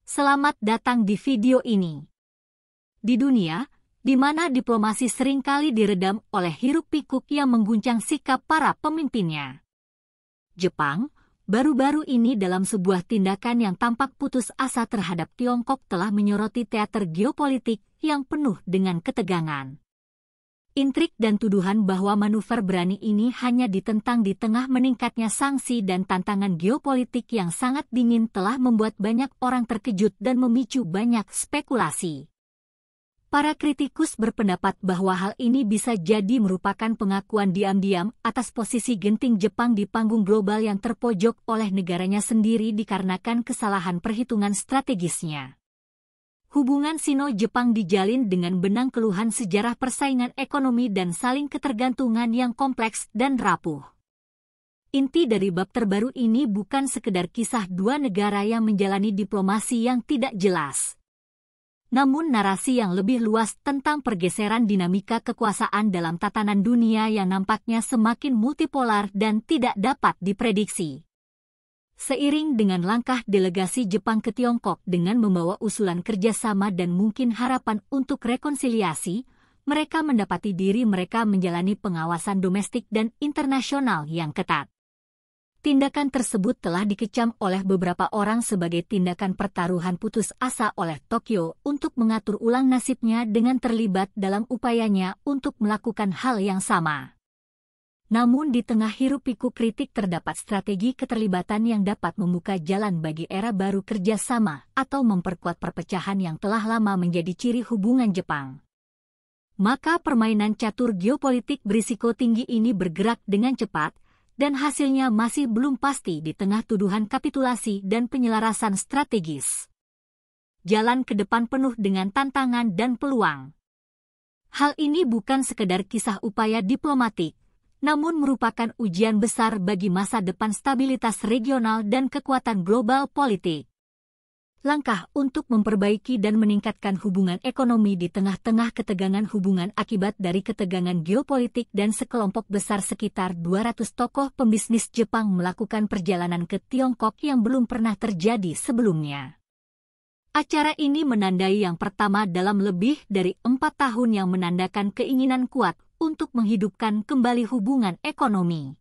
Selamat datang di video ini. Di dunia, di mana diplomasi seringkali diredam oleh hiruk-pikuk yang mengguncang sikap para pemimpinnya. Jepang, baru-baru ini dalam sebuah tindakan yang tampak putus asa terhadap Tiongkok telah menyoroti teater geopolitik yang penuh dengan ketegangan. Intrik dan tuduhan bahwa manuver berani ini hanya ditentang di tengah meningkatnya sanksi dan tantangan geopolitik yang sangat dingin telah membuat banyak orang terkejut dan memicu banyak spekulasi. Para kritikus berpendapat bahwa hal ini bisa jadi merupakan pengakuan diam-diam atas posisi genting Jepang di panggung global yang terpojok oleh negaranya sendiri dikarenakan kesalahan perhitungan strategisnya. Hubungan Sino-Jepang dijalin dengan benang keluhan sejarah persaingan ekonomi dan saling ketergantungan yang kompleks dan rapuh. Inti dari bab terbaru ini bukan sekedar kisah dua negara yang menjalani diplomasi yang tidak jelas, namun narasi yang lebih luas tentang pergeseran dinamika kekuasaan dalam tatanan dunia yang nampaknya semakin multipolar dan tidak dapat diprediksi. Seiring dengan langkah delegasi Jepang ke Tiongkok dengan membawa usulan kerjasama dan mungkin harapan untuk rekonsiliasi, mereka mendapati diri mereka menjalani pengawasan domestik dan internasional yang ketat. Tindakan tersebut telah dikecam oleh beberapa orang sebagai tindakan pertaruhan putus asa oleh Tokyo untuk mengatur ulang nasibnya dengan terlibat dalam upayanya untuk melakukan hal yang sama. Namun di tengah hiruk-pikuk kritik terdapat strategi keterlibatan yang dapat membuka jalan bagi era baru kerjasama atau memperkuat perpecahan yang telah lama menjadi ciri hubungan Jepang. Maka permainan catur geopolitik berisiko tinggi ini bergerak dengan cepat, dan hasilnya masih belum pasti di tengah tuduhan kapitulasi dan penyelarasan strategis. Jalan ke depan penuh dengan tantangan dan peluang. Hal ini bukan sekedar kisah upaya diplomatik, namun merupakan ujian besar bagi masa depan stabilitas regional dan kekuatan global politik. Langkah untuk memperbaiki dan meningkatkan hubungan ekonomi di tengah-tengah ketegangan hubungan akibat dari ketegangan geopolitik dan sekelompok besar sekitar 200 tokoh pembisnis Jepang melakukan perjalanan ke Tiongkok yang belum pernah terjadi sebelumnya. Acara ini menandai yang pertama dalam lebih dari 4 tahun yang menandakan keinginan kuat untuk menghidupkan kembali hubungan ekonomi.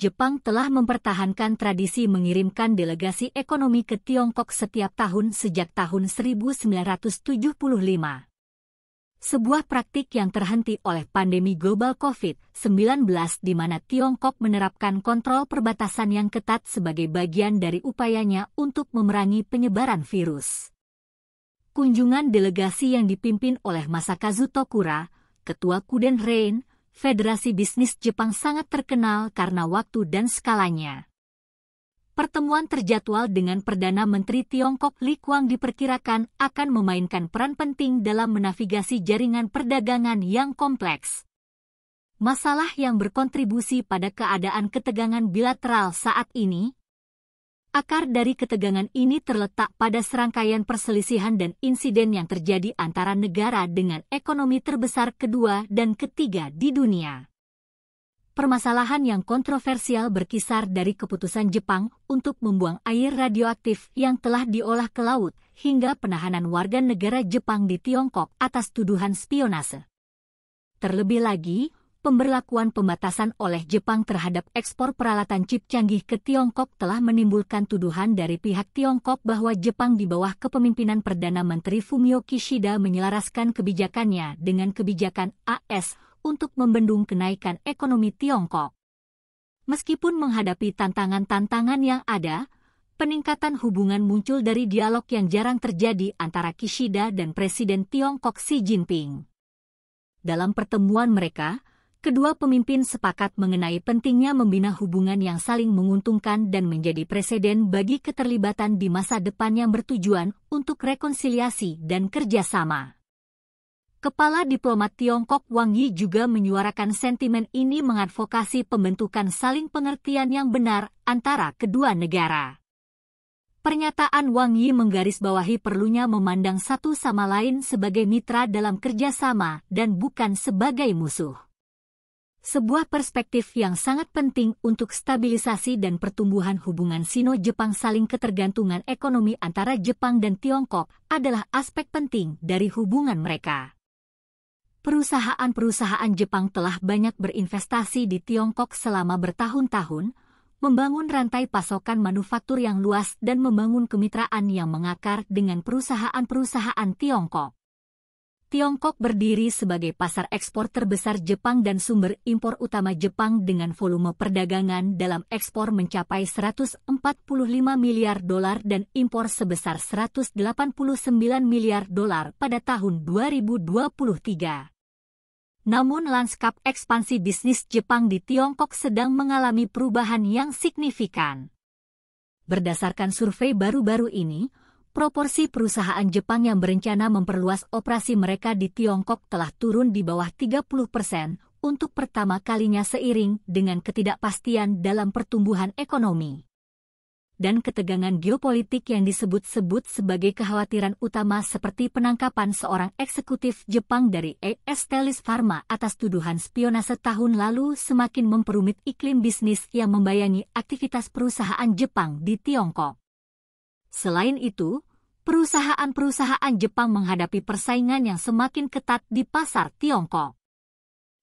Jepang telah mempertahankan tradisi mengirimkan delegasi ekonomi ke Tiongkok setiap tahun sejak tahun 1975. Sebuah praktik yang terhenti oleh pandemi global COVID-19 di mana Tiongkok menerapkan kontrol perbatasan yang ketat sebagai bagian dari upayanya untuk memerangi penyebaran virus. Kunjungan delegasi yang dipimpin oleh Masakazu Tokura, Ketua Kuden Rein, Federasi Bisnis Jepang sangat terkenal karena waktu dan skalanya. Pertemuan terjadwal dengan Perdana Menteri Tiongkok Li Qiang diperkirakan akan memainkan peran penting dalam menavigasi jaringan perdagangan yang kompleks. Masalah yang berkontribusi pada keadaan ketegangan bilateral saat ini. Akar dari ketegangan ini terletak pada serangkaian perselisihan dan insiden yang terjadi antara negara dengan ekonomi terbesar kedua dan ketiga di dunia. Permasalahan yang kontroversial berkisar dari keputusan Jepang untuk membuang air radioaktif yang telah diolah ke laut hingga penahanan warga negara Jepang di Tiongkok atas tuduhan spionase. Terlebih lagi, pemberlakuan pembatasan oleh Jepang terhadap ekspor peralatan chip canggih ke Tiongkok telah menimbulkan tuduhan dari pihak Tiongkok bahwa Jepang di bawah kepemimpinan Perdana Menteri Fumio Kishida menyelaraskan kebijakannya dengan kebijakan AS untuk membendung kenaikan ekonomi Tiongkok. Meskipun menghadapi tantangan-tantangan yang ada, peningkatan hubungan muncul dari dialog yang jarang terjadi antara Kishida dan Presiden Tiongkok Xi Jinping. Dalam pertemuan mereka, kedua pemimpin sepakat mengenai pentingnya membina hubungan yang saling menguntungkan dan menjadi preseden bagi keterlibatan di masa depan yang bertujuan untuk rekonsiliasi dan kerjasama. Kepala diplomat Tiongkok Wang Yi juga menyuarakan sentimen ini mengadvokasi pembentukan saling pengertian yang benar antara kedua negara. Pernyataan Wang Yi menggarisbawahi perlunya memandang satu sama lain sebagai mitra dalam kerjasama dan bukan sebagai musuh. Sebuah perspektif yang sangat penting untuk stabilisasi dan pertumbuhan hubungan Sino-Jepang. Saling ketergantungan ekonomi antara Jepang dan Tiongkok adalah aspek penting dari hubungan mereka. Perusahaan-perusahaan Jepang telah banyak berinvestasi di Tiongkok selama bertahun-tahun, membangun rantai pasokan manufaktur yang luas dan membangun kemitraan yang mengakar dengan perusahaan-perusahaan Tiongkok. Tiongkok berdiri sebagai pasar ekspor terbesar Jepang dan sumber impor utama Jepang dengan volume perdagangan dalam ekspor mencapai 145 miliar dolar dan impor sebesar 189 miliar dolar pada tahun 2023. Namun lanskap ekspansi bisnis Jepang di Tiongkok sedang mengalami perubahan yang signifikan. Berdasarkan survei baru-baru ini, proporsi perusahaan Jepang yang berencana memperluas operasi mereka di Tiongkok telah turun di bawah 30% untuk pertama kalinya seiring dengan ketidakpastian dalam pertumbuhan ekonomi dan ketegangan geopolitik yang disebut-sebut sebagai kekhawatiran utama seperti penangkapan seorang eksekutif Jepang dari Astellas Pharma atas tuduhan spionase tahun lalu semakin memperumit iklim bisnis yang membayangi aktivitas perusahaan Jepang di Tiongkok. Selain itu, perusahaan-perusahaan Jepang menghadapi persaingan yang semakin ketat di pasar Tiongkok.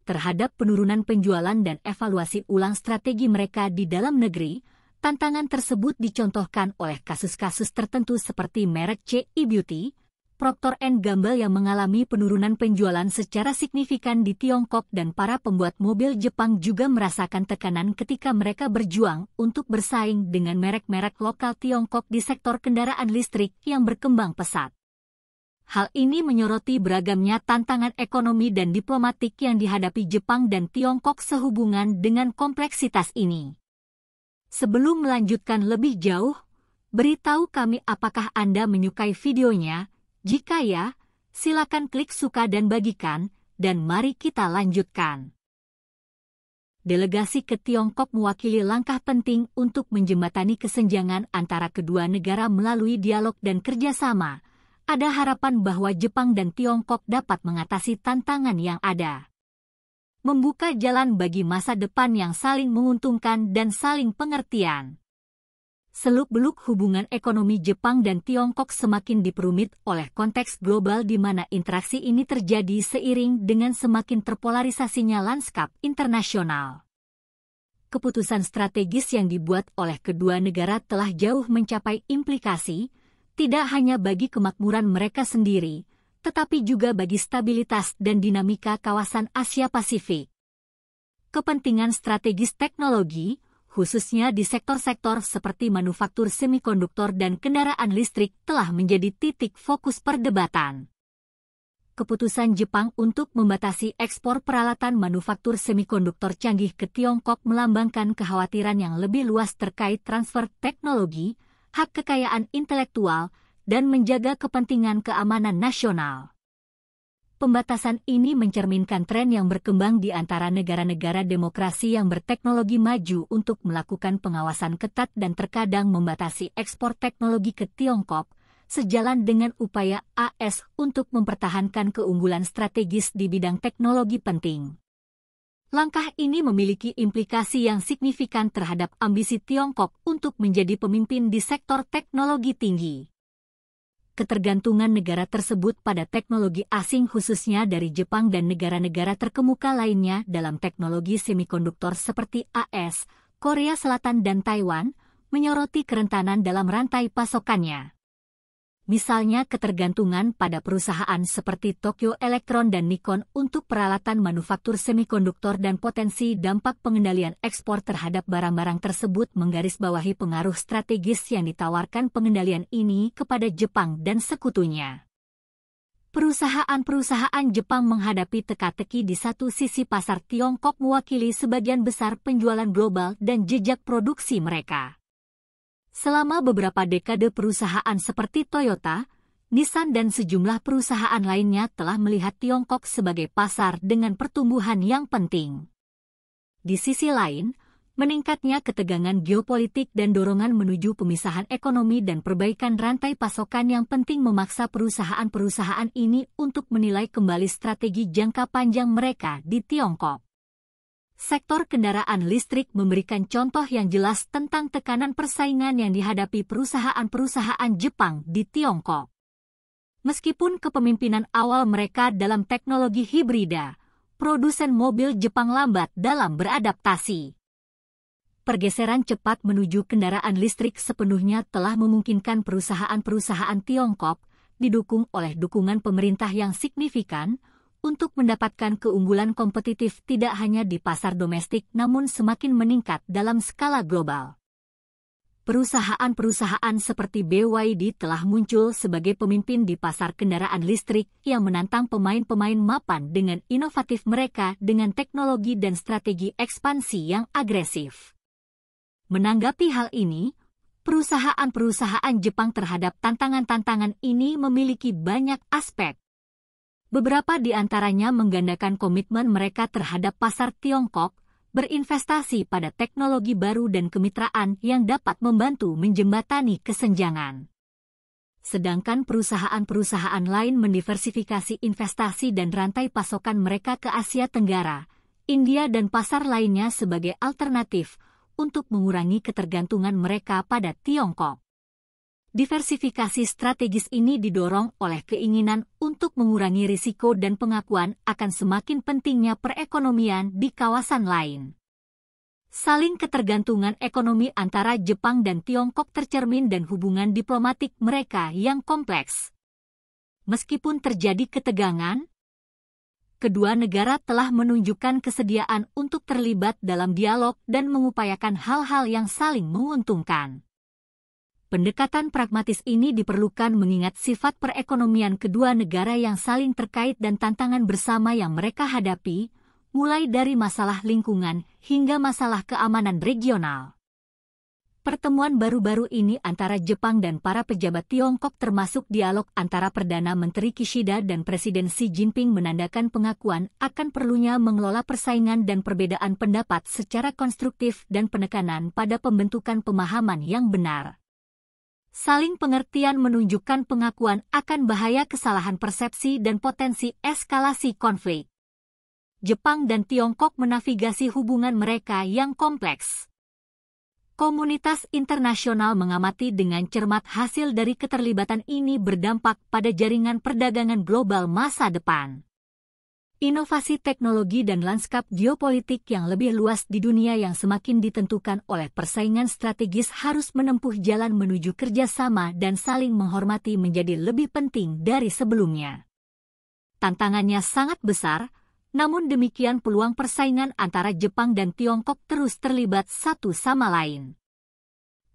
Terhadap penurunan penjualan dan evaluasi ulang strategi mereka di dalam negeri, tantangan tersebut dicontohkan oleh kasus-kasus tertentu seperti merek CI Beauty, Procter & Gamble yang mengalami penurunan penjualan secara signifikan di Tiongkok dan para pembuat mobil Jepang juga merasakan tekanan ketika mereka berjuang untuk bersaing dengan merek-merek lokal Tiongkok di sektor kendaraan listrik yang berkembang pesat. Hal ini menyoroti beragamnya tantangan ekonomi dan diplomatik yang dihadapi Jepang dan Tiongkok sehubungan dengan kompleksitas ini. Sebelum melanjutkan lebih jauh, beritahu kami apakah Anda menyukai videonya. Jika ya, silakan klik suka dan bagikan, dan mari kita lanjutkan. Delegasi ke Tiongkok mewakili langkah penting untuk menjembatani kesenjangan antara kedua negara melalui dialog dan kerjasama. Ada harapan bahwa Jepang dan Tiongkok dapat mengatasi tantangan yang ada, membuka jalan bagi masa depan yang saling menguntungkan dan saling pengertian. Seluk-beluk hubungan ekonomi Jepang dan Tiongkok semakin diperumit oleh konteks global di mana interaksi ini terjadi seiring dengan semakin terpolarisasinya lanskap internasional. Keputusan strategis yang dibuat oleh kedua negara telah jauh mencapai implikasi, tidak hanya bagi kemakmuran mereka sendiri, tetapi juga bagi stabilitas dan dinamika kawasan Asia Pasifik. Kepentingan strategis teknologi, khususnya di sektor-sektor seperti manufaktur semikonduktor dan kendaraan listrik telah menjadi titik fokus perdebatan. Keputusan Jepang untuk membatasi ekspor peralatan manufaktur semikonduktor canggih ke Tiongkok melambangkan kekhawatiran yang lebih luas terkait transfer teknologi, hak kekayaan intelektual, dan menjaga kepentingan keamanan nasional. Pembatasan ini mencerminkan tren yang berkembang di antara negara-negara demokrasi yang berteknologi maju untuk melakukan pengawasan ketat dan terkadang membatasi ekspor teknologi ke Tiongkok, sejalan dengan upaya AS untuk mempertahankan keunggulan strategis di bidang teknologi penting. Langkah ini memiliki implikasi yang signifikan terhadap ambisi Tiongkok untuk menjadi pemimpin di sektor teknologi tinggi. Ketergantungan negara tersebut pada teknologi asing khususnya dari Jepang dan negara-negara terkemuka lainnya dalam teknologi semikonduktor seperti AS, Korea Selatan dan Taiwan, menyoroti kerentanan dalam rantai pasokannya. Misalnya ketergantungan pada perusahaan seperti Tokyo Electron dan Nikon untuk peralatan manufaktur semikonduktor dan potensi dampak pengendalian ekspor terhadap barang-barang tersebut menggarisbawahi pengaruh strategis yang ditawarkan pengendalian ini kepada Jepang dan sekutunya. Perusahaan-perusahaan Jepang menghadapi teka-teki di satu sisi pasar Tiongkok mewakili sebagian besar penjualan global dan jejak produksi mereka. Selama beberapa dekade perusahaan seperti Toyota, Nissan dan sejumlah perusahaan lainnya telah melihat Tiongkok sebagai pasar dengan pertumbuhan yang penting. Di sisi lain, meningkatnya ketegangan geopolitik dan dorongan menuju pemisahan ekonomi dan perbaikan rantai pasokan yang penting memaksa perusahaan-perusahaan ini untuk menilai kembali strategi jangka panjang mereka di Tiongkok. sektor kendaraan listrik memberikan contoh yang jelas tentang tekanan persaingan yang dihadapi perusahaan-perusahaan Jepang di Tiongkok. Meskipun kepemimpinan awal mereka dalam teknologi hibrida, produsen mobil Jepang lambat dalam beradaptasi. Pergeseran cepat menuju kendaraan listrik sepenuhnya telah memungkinkan perusahaan-perusahaan Tiongkok, didukung oleh dukungan pemerintah yang signifikan, untuk mendapatkan keunggulan kompetitif tidak hanya di pasar domestik namun semakin meningkat dalam skala global. Perusahaan-perusahaan seperti BYD telah muncul sebagai pemimpin di pasar kendaraan listrik yang menantang pemain-pemain mapan dengan inovatif mereka dengan teknologi dan strategi ekspansi yang agresif. Menanggapi hal ini, perusahaan-perusahaan Jepang terhadap tantangan-tantangan ini memiliki banyak aspek. Beberapa di antaranya menggandakan komitmen mereka terhadap pasar Tiongkok, berinvestasi pada teknologi baru dan kemitraan yang dapat membantu menjembatani kesenjangan. Sedangkan perusahaan-perusahaan lain mendiversifikasi investasi dan rantai pasokan mereka ke Asia Tenggara, India dan pasar lainnya sebagai alternatif untuk mengurangi ketergantungan mereka pada Tiongkok. Diversifikasi strategis ini didorong oleh keinginan untuk mengurangi risiko dan pengakuan akan semakin pentingnya perekonomian di kawasan lain. Saling ketergantungan ekonomi antara Jepang dan Tiongkok tercermin dan hubungan diplomatik mereka yang kompleks. Meskipun terjadi ketegangan, kedua negara telah menunjukkan kesediaan untuk terlibat dalam dialog dan mengupayakan hal-hal yang saling menguntungkan. Pendekatan pragmatis ini diperlukan mengingat sifat perekonomian kedua negara yang saling terkait dan tantangan bersama yang mereka hadapi, mulai dari masalah lingkungan hingga masalah keamanan regional. Pertemuan baru-baru ini antara Jepang dan para pejabat Tiongkok termasuk dialog antara Perdana Menteri Kishida dan Presiden Xi Jinping menandakan pengakuan akan perlunya mengelola persaingan dan perbedaan pendapat secara konstruktif dan penekanan pada pembentukan pemahaman yang benar. Saling pengertian menunjukkan pengakuan akan bahaya kesalahan persepsi dan potensi eskalasi konflik. Jepang dan Tiongkok menavigasi hubungan mereka yang kompleks. Komunitas internasional mengamati dengan cermat hasil dari keterlibatan ini berdampak pada jaringan perdagangan global masa depan. Inovasi teknologi dan lanskap geopolitik yang lebih luas di dunia yang semakin ditentukan oleh persaingan strategis harus menempuh jalan menuju kerjasama dan saling menghormati menjadi lebih penting dari sebelumnya. Tantangannya sangat besar, namun demikian peluang persaingan antara Jepang dan Tiongkok terus terlibat satu sama lain.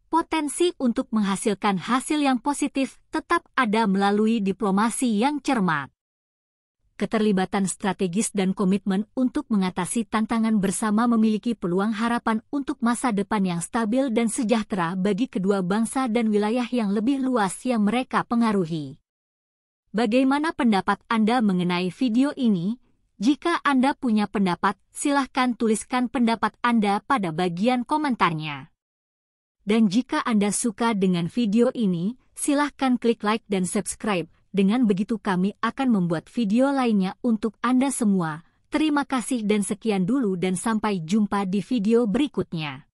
Potensi untuk menghasilkan hasil yang positif tetap ada melalui diplomasi yang cermat. Keterlibatan strategis dan komitmen untuk mengatasi tantangan bersama memiliki peluang harapan untuk masa depan yang stabil dan sejahtera bagi kedua bangsa dan wilayah yang lebih luas yang mereka pengaruhi. Bagaimana pendapat Anda mengenai video ini? Jika Anda punya pendapat, silahkan tuliskan pendapat Anda pada bagian komentarnya. Dan jika Anda suka dengan video ini, silahkan klik like dan subscribe. Dengan begitu kami akan membuat video lainnya untuk Anda semua. Terima kasih dan sekian dulu dan sampai jumpa di video berikutnya.